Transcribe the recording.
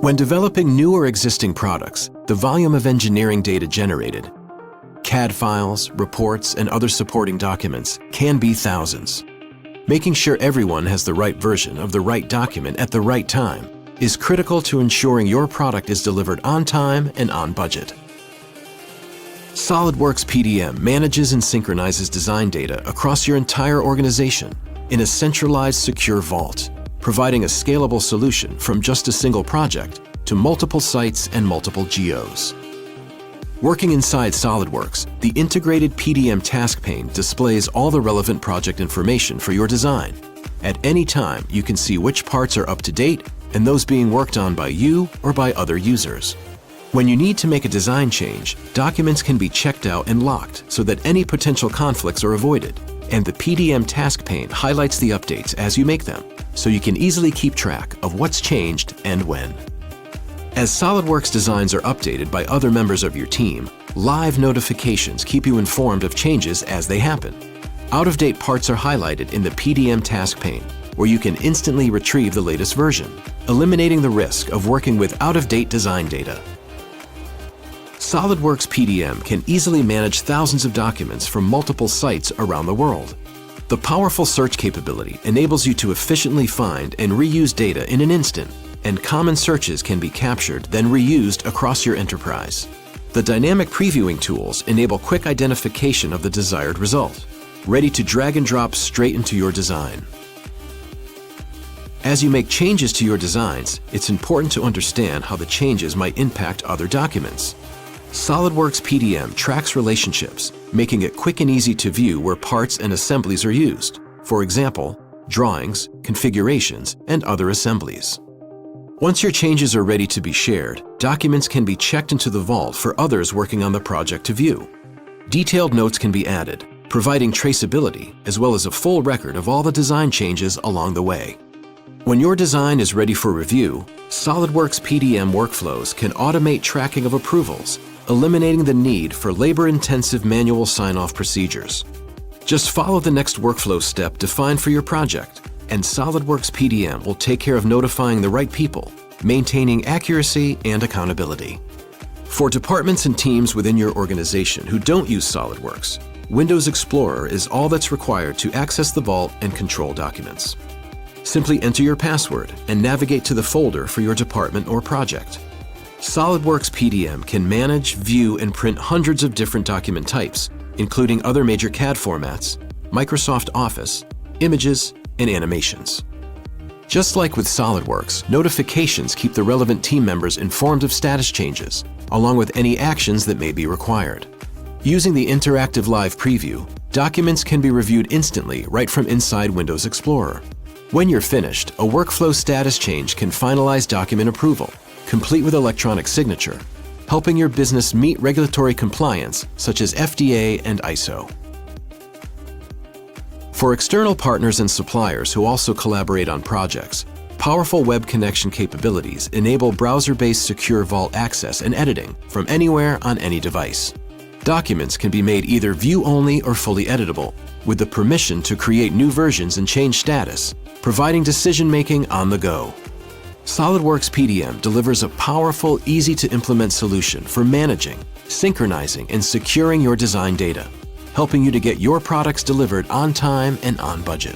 When developing new or existing products, the volume of engineering data generated, CAD files, reports, and other supporting documents can be thousands. Making sure everyone has the right version of the right document at the right time is critical to ensuring your product is delivered on time and on budget. SOLIDWORKS PDM manages and synchronizes design data across your entire organization in a centralized, secure vault, providing a scalable solution from just a single project to multiple sites and multiple geos. Working inside SOLIDWORKS, the integrated PDM task pane displays all the relevant project information for your design. At any time, you can see which parts are up to date and those being worked on by you or by other users. When you need to make a design change, documents can be checked out and locked so that any potential conflicts are avoided, and the PDM task pane highlights the updates as you make them, so you can easily keep track of what's changed and when. As SOLIDWORKS designs are updated by other members of your team, live notifications keep you informed of changes as they happen. Out-of-date parts are highlighted in the PDM task pane, where you can instantly retrieve the latest version, eliminating the risk of working with out-of-date design data. SOLIDWORKS PDM can easily manage thousands of documents from multiple sites around the world. The powerful search capability enables you to efficiently find and reuse data in an instant, and common searches can be captured, then reused across your enterprise. The dynamic previewing tools enable quick identification of the desired result, ready to drag and drop straight into your design. As you make changes to your designs, it's important to understand how the changes might impact other documents. SOLIDWORKS PDM tracks relationships, making it quick and easy to view where parts and assemblies are used. For example, drawings, configurations, and other assemblies. Once your changes are ready to be shared, documents can be checked into the vault for others working on the project to view. Detailed notes can be added, providing traceability as well as a full record of all the design changes along the way. When your design is ready for review, SOLIDWORKS PDM workflows can automate tracking of approvals, eliminating the need for labor-intensive manual sign-off procedures. Just follow the next workflow step defined for your project, and SOLIDWORKS PDM will take care of notifying the right people, maintaining accuracy and accountability. For departments and teams within your organization who don't use SOLIDWORKS, Windows Explorer is all that's required to access the vault and control documents. Simply enter your password and navigate to the folder for your department or project. SOLIDWORKS PDM can manage, view, and print hundreds of different document types, including other major CAD formats, Microsoft Office, images, and animations. Just like with SOLIDWORKS, notifications keep the relevant team members informed of status changes, along with any actions that may be required. Using the interactive live preview, documents can be reviewed instantly right from inside Windows Explorer. When you're finished, a workflow status change can finalize document approval, complete with electronic signature, helping your business meet regulatory compliance such as FDA and ISO. For external partners and suppliers who also collaborate on projects, powerful web connection capabilities enable browser-based secure vault access and editing from anywhere on any device. Documents can be made either view-only or fully editable, with the permission to create new versions and change status, providing decision-making on the go. SOLIDWORKS PDM delivers a powerful, easy-to-implement solution for managing, synchronizing, and securing your design data, helping you to get your products delivered on time and on budget.